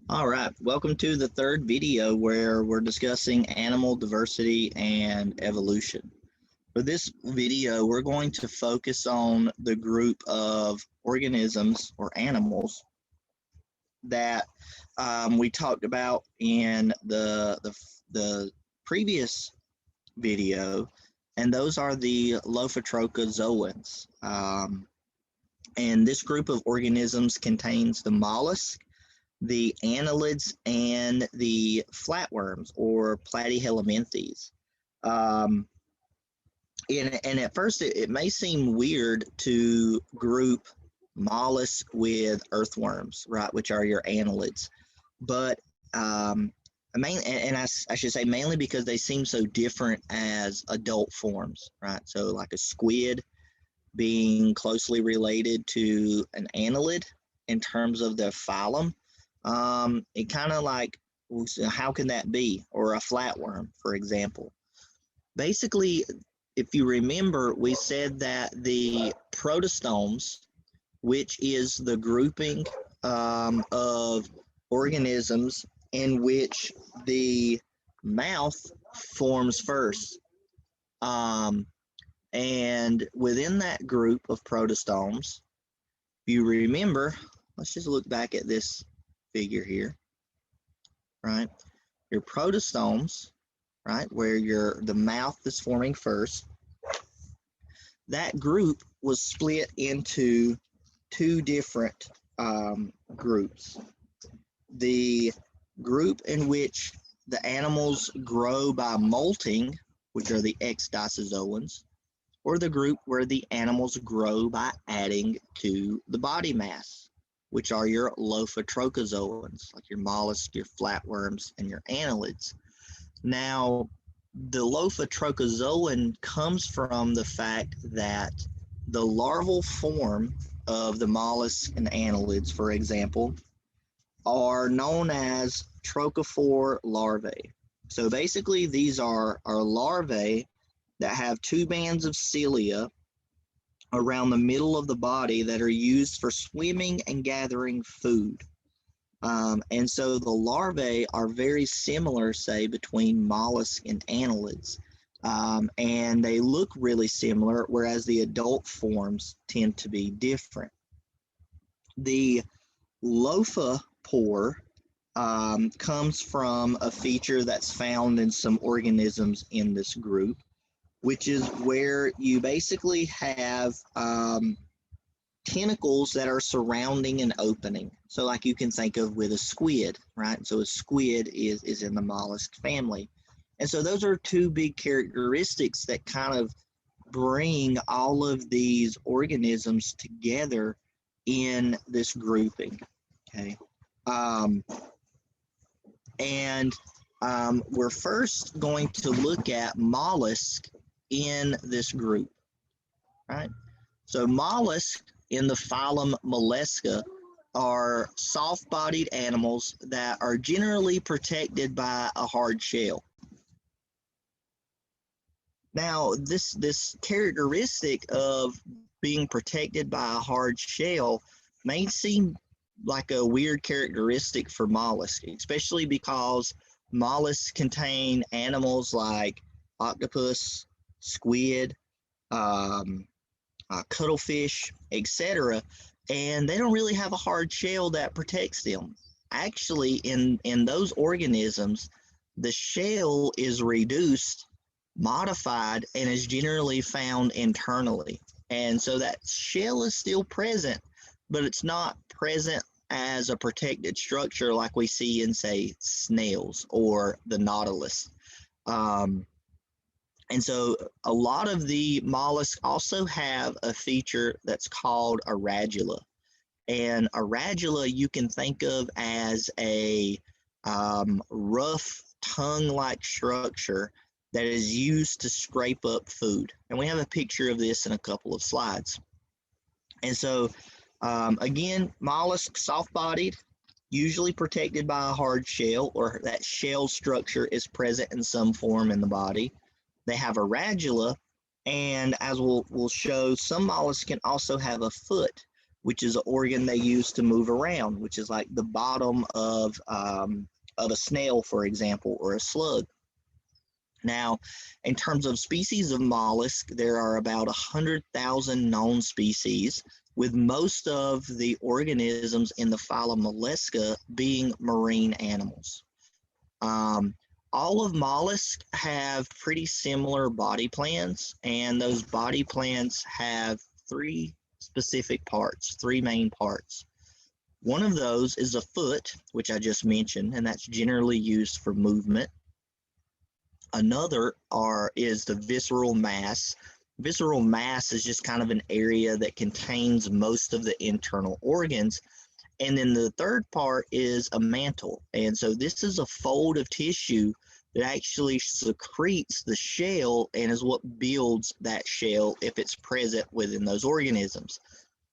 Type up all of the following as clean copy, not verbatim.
All right, welcome to the third video where we're discussing animal diversity and evolution. For this video, we're going to focus on the group of organisms or animals that we talked about in the previous video, and those are the Lophotrochozoans. And this group of organisms contains the mollusks, the annelids, and the flatworms or platyhelminthes. Um, and at first, it may seem weird to group mollusks with earthworms, right, which are your annelids. But I should say mainly because they seem so different as adult forms, right? So, like a squid being closely related to an annelid in terms of their phylum. It kind of like, how can that be? Or a flatworm, for example. Basically, if you remember, we said that the protostomes, which is the grouping of organisms in which the mouth forms first. And within that group of protostomes, if you remember, let's just look back at this figure here, right? Your protostomes, right, where the mouth is forming first, that group was split into two different groups. The group in which the animals grow by molting, which are the ecdysozoans, or the group where the animals grow by adding to the body mass, which are your Lophotrochozoans, like your mollusks, your flatworms, and your annelids. Now, the Lophotrochozoan comes from the fact that the larval form of the mollusks and annelids, for example, are known as trochophore larvae. So basically, these are larvae that have two bands of cilia around the middle of the body that are used for swimming and gathering food. And so the larvae are very similar, say, between mollusks and annelids. And they look really similar, whereas the adult forms tend to be different. The lophopore comes from a feature that's found in some organisms in this group, which is where you basically have tentacles that are surrounding an opening. So like you can think of with a squid, right? So a squid is in the mollusk family. And so those are two big characteristics that kind of bring all of these organisms together in this grouping, okay? And we're first going to look at mollusks in this group, right? So mollusks in the phylum Mollusca are soft-bodied animals that are generally protected by a hard shell. Now, this characteristic of being protected by a hard shell may seem like a weird characteristic for mollusks, especially because mollusks contain animals like octopus, squid, cuttlefish, etc., and they don't really have a hard shell that protects them. Actually, in those organisms, the shell is reduced, modified, and is generally found internally. And so that shell is still present, but it's not present as a protected structure like we see in, say, snails or the nautilus. And so a lot of the mollusks also have a feature that's called a radula. And a radula you can think of as a rough tongue-like structure that is used to scrape up food. And we have a picture of this in a couple of slides. And so, again, mollusks, soft-bodied, usually protected by a hard shell, or that shell structure is present in some form in the body. They have a radula, and as we'll show, some mollusks can also have a foot, which is an organ they use to move around, which is like the bottom of a snail, for example, or a slug. Now, in terms of species of mollusk, there are about 100,000 known species, with most of the organisms in the phylum Mollusca being marine animals. Um, all of mollusks have pretty similar body plans, and those body plans have three specific parts, three main parts. One of those is a foot, which I just mentioned, and that's generally used for movement. Another is the visceral mass. Visceral mass is just kind of an area that contains most of the internal organs. And then the third part is a mantle. And so this is a fold of tissue that actually secretes the shell and is what builds that shell if it's present within those organisms.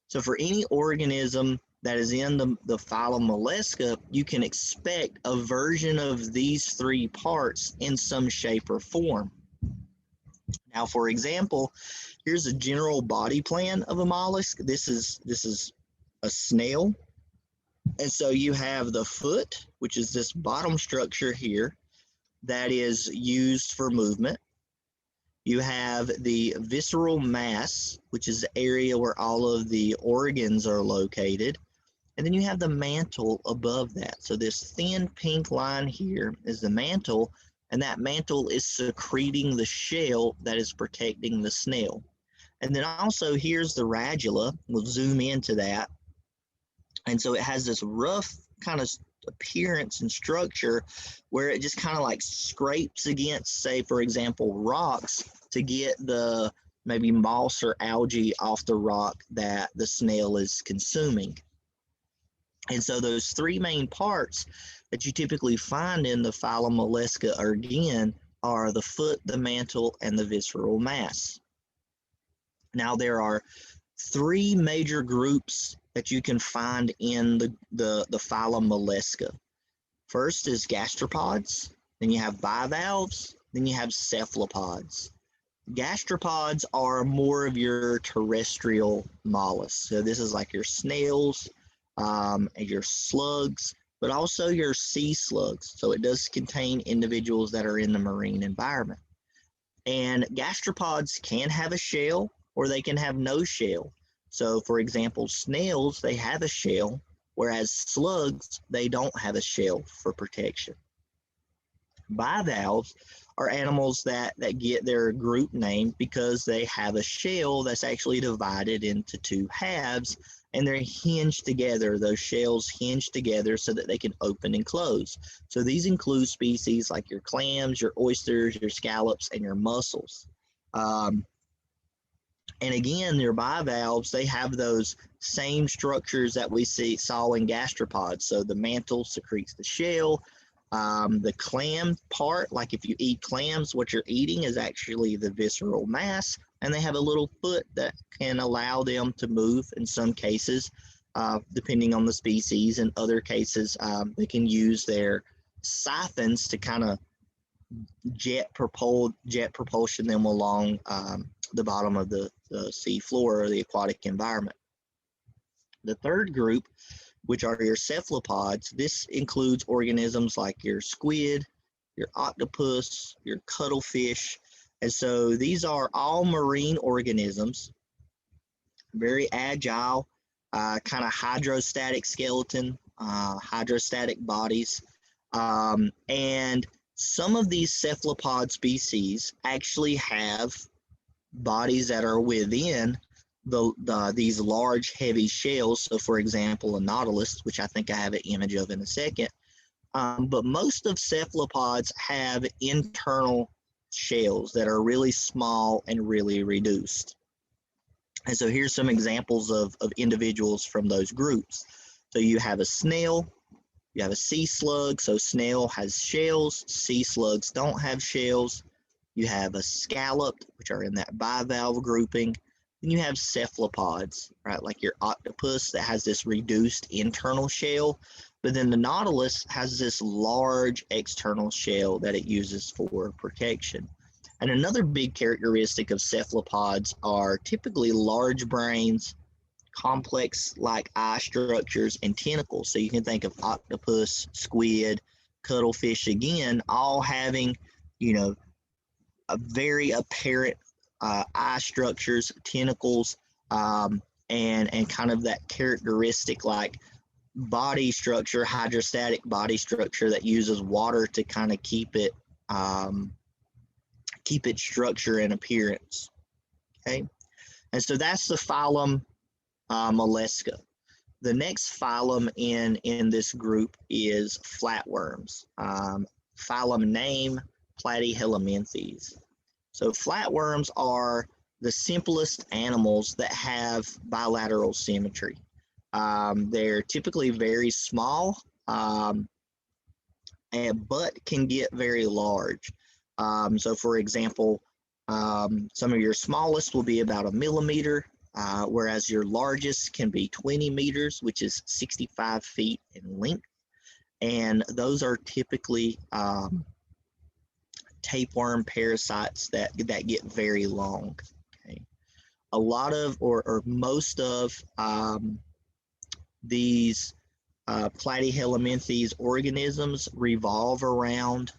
So for any organism that is in the phylum Mollusca, you can expect a version of these three parts in some shape or form. Now, for example, here's a general body plan of a mollusk. This is a snail. And so you have the foot, which is this bottom structure here that is used for movement. You have the visceral mass, which is the area where all of the organs are located. And then you have the mantle above that. So this thin pink line here is the mantle, and that mantle is secreting the shell that is protecting the snail. And then also here's the radula. We'll zoom into that. And so it has this rough kind of appearance and structure where it just kind of like scrapes against, say, for example, rocks to get the maybe moss or algae off the rock that the snail is consuming. And so those three main parts that you typically find in the phylum Mollusca are the foot, the mantle, and the visceral mass. Now there are three major groups that you can find in the phylum Mollusca. First is gastropods, then you have bivalves, then you have cephalopods. Gastropods are more of your terrestrial mollusks. So this is like your snails, and your slugs, but also your sea slugs. So it does contain individuals that are in the marine environment. And gastropods can have a shell or they can have no shell. So for example, snails, they have a shell, whereas slugs, they don't have a shell for protection. Bivalves are animals that get their group name because they have a shell that's actually divided into two halves, and they're hinged together. Those shells hinge together so that they can open and close. So these include species like your clams, your oysters, your scallops, and your mussels. And again, your bivalves, they have those same structures that we saw in gastropods. So the mantle secretes the shell. The clam part, like if you eat clams, what you're eating is actually the visceral mass, and they have a little foot that can allow them to move in some cases, depending on the species. In other cases, they can use their siphons to kind of jet propulsion them along the bottom of the sea floor or the aquatic environment. The third group, which are your cephalopods, this includes organisms like your squid, your octopus, your cuttlefish. And so these are all marine organisms, very agile, kind of hydrostatic skeleton, hydrostatic bodies. And some of these cephalopod species actually have bodies that are within these large, heavy shells. So, for example, a nautilus, which I think I have an image of in a second. But most of cephalopods have internal shells that are really small and really reduced. And so here's some examples of individuals from those groups. So you have a snail, you have a sea slug. So snail has shells, sea slugs don't have shells. You have a scallop, which are in that bivalve grouping. Then you have cephalopods, right? Like your octopus that has this reduced internal shell. But then the nautilus has this large external shell that it uses for protection. And another big characteristic of cephalopods are typically large brains, complex like eye structures and tentacles. So you can think of octopus, squid, cuttlefish, again, all having, you know, a very apparent eye structures, tentacles, and kind of that characteristic like body structure, hydrostatic body structure that uses water to kind of keep its structure and appearance. Okay, and so that's the phylum Mollusca. The next phylum in this group is flatworms. Phylum name Platyhelminthes. So flatworms are the simplest animals that have bilateral symmetry. They're typically very small, but can get very large. So for example, some of your smallest will be about 1 millimeter, whereas your largest can be 20 meters, which is 65 feet in length. And those are typically tapeworm parasites that get very long. Okay. A lot of, or most of these Platyhelminthes organisms revolve around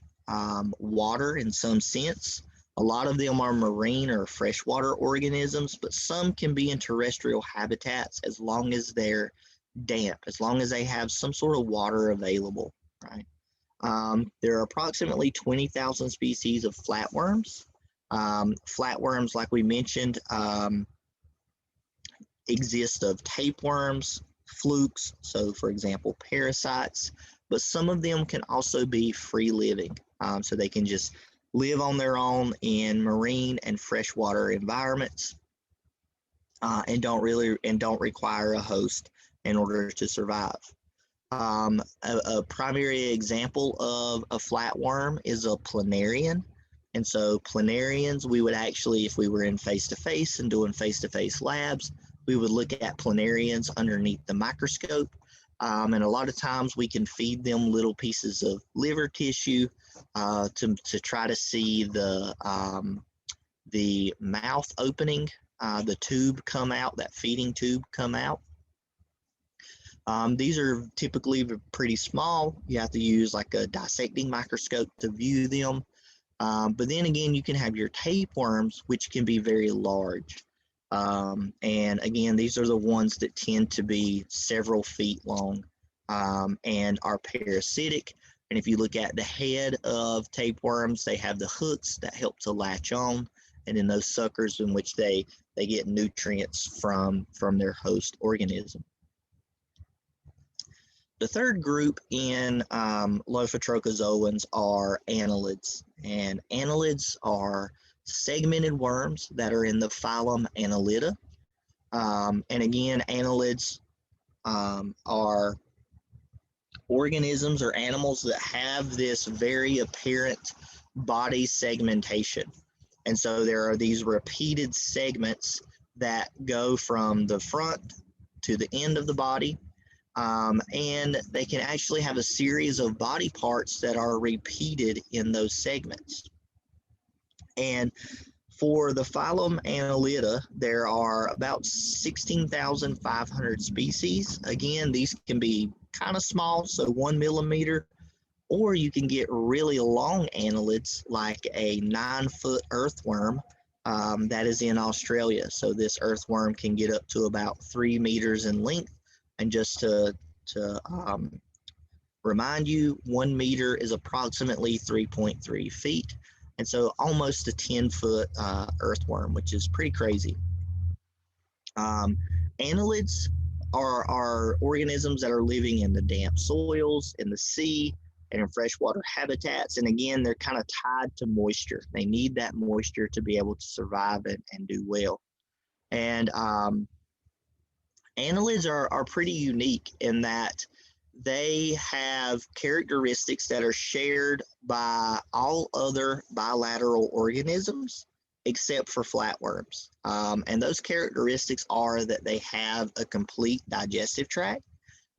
water in some sense. A lot of them are marine or freshwater organisms, but some can be in terrestrial habitats as long as they're damp, as long as they have some sort of water available, right? There are approximately 20,000 species of flatworms. Flatworms, like we mentioned, exist of tapeworms, flukes, so for example, parasites, but some of them can also be free living. So they can just live on their own in marine and freshwater environments, and don't require a host in order to survive. A primary example of a flatworm is a planarian. And so planarians, we would actually, if we were in face-to-face and doing face-to-face labs, we would look at planarians underneath the microscope. And a lot of times we can feed them little pieces of liver tissue to try to see the mouth opening, the tube come out, that feeding tube come out. These are typically pretty small. You have to use like a dissecting microscope to view them. But then again, you can have your tapeworms, which can be very large. And again, these are the ones that tend to be several feet long and are parasitic. And if you look at the head of tapeworms, they have the hooks that help to latch on, and then those suckers in which they get nutrients from their host organism. The third group in Lophotrochozoans are annelids, and annelids are segmented worms that are in the phylum Annelida. And again, annelids are organisms or animals that have this very apparent body segmentation. And so there are these repeated segments that go from the front to the end of the body. And they can actually have a series of body parts that are repeated in those segments. And for the phylum Annelida, there are about 16,500 species. Again, these can be kind of small, so 1 millimeter, or you can get really long annelids like a 9-foot earthworm that is in Australia. So this earthworm can get up to about 3 meters in length. And just to remind you, 1 meter is approximately 3.3 feet. And so almost a 10-foot earthworm, which is pretty crazy. Annelids are organisms that are living in the damp soils, in the sea, and in freshwater habitats. And again, they're kind of tied to moisture. They need that moisture to be able to survive and do well. And annelids are pretty unique in that they have characteristics that are shared by all other bilateral organisms except for flatworms. And those characteristics are that they have a complete digestive tract,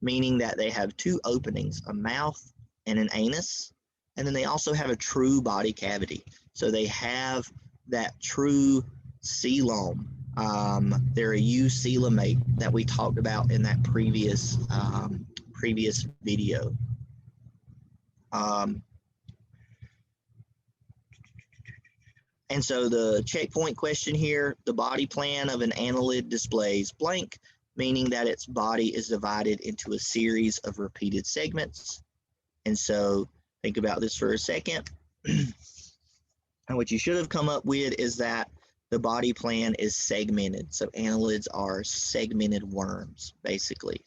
meaning that they have 2 openings, a mouth and an anus, and then they also have a true body cavity. So they have that true coelom They're a eucoelomate that we talked about in that previous video. And so the checkpoint question here, the body plan of an annelid displays blank, meaning that its body is divided into a series of repeated segments. And so think about this for a second. And what you should have come up with is that the body plan is segmented. So annelids are segmented worms, basically.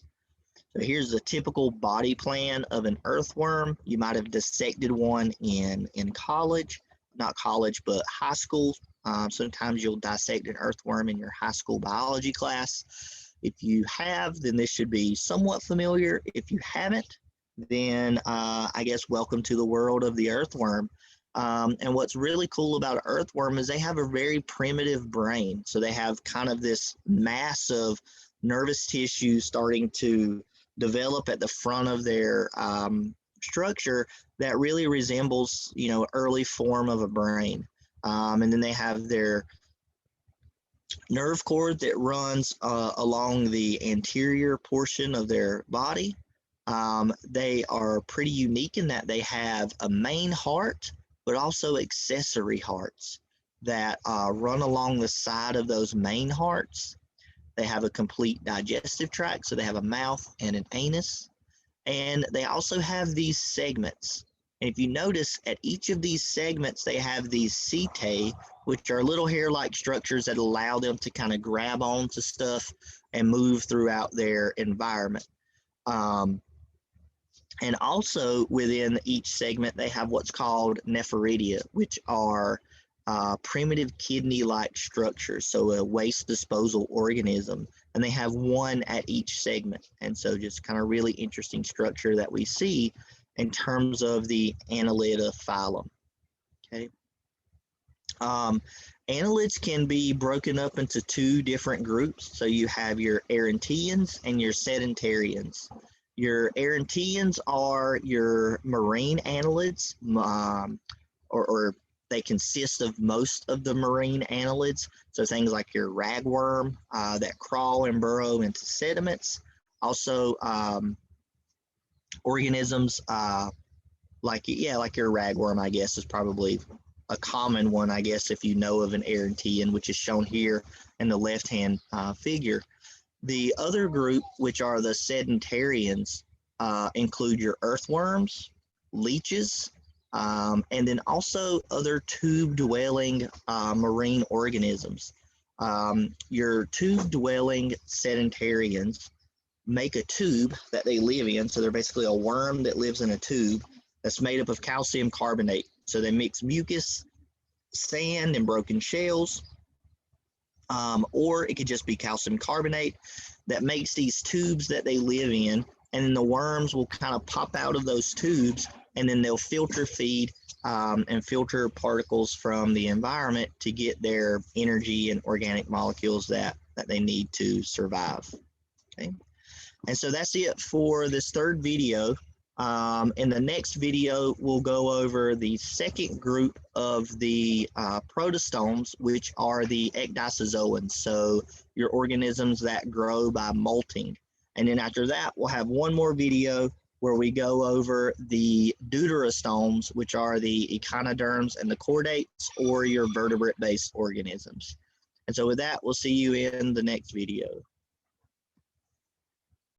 So here's the typical body plan of an earthworm. You might have dissected one in college, not college, but high school. Sometimes you'll dissect an earthworm in your high school biology class. If you have, then this should be somewhat familiar. If you haven't, then I guess welcome to the world of the earthworm. And what's really cool about an earthworm is they have a very primitive brain. So they have kind of this mass of nervous tissue starting to develop at the front of their structure that really resembles, early form of a brain. And then they have their nerve cord that runs along the anterior portion of their body. They are pretty unique in that they have a main heart, but also accessory hearts that run along the side of those main hearts. They have a complete digestive tract, so they have a mouth and an anus. And they also have these segments. And if you notice, at each of these segments, they have these setae, which are little hair-like structures that allow them to kind of grab onto stuff and move throughout their environment. And also within each segment, they have what's called nephridia, which are primitive kidney-like structures, so a waste disposal organism. And they have one at each segment. And so just kind of really interesting structure that we see in terms of the Annelida phylum. Okay. Annelids can be broken up into two different groups. So you have your Arrantians and your Sedentarians. Your Arrantians are your marine annelids, or they consist of most of the marine annelids. So things like your ragworm that crawl and burrow into sediments. Also, organisms like your ragworm, I guess, is probably a common one, I guess, if you know of an Arrantian, which is shown here in the left-hand figure. The other group, which are the sedentarians, include your earthworms, leeches, and then also other tube-dwelling marine organisms. Your tube-dwelling sedentarians make a tube that they live in, so they're basically a worm that lives in a tube that's made up of calcium carbonate. So they mix mucus, sand, and broken shells. Or it could just be calcium carbonate that makes these tubes that they live in, and then the worms will kind of pop out of those tubes, and then they'll filter feed and filter particles from the environment to get their energy and organic molecules that they need to survive. Okay, and so that's it for this third video. In the next video, we'll go over the second group of the protostomes, which are the ecdysozoans, so your organisms that grow by molting. And then after that, we'll have one more video where we go over the deuterostomes, which are the echinoderms and the chordates, or your vertebrate-based organisms. And so with that, we'll see you in the next video.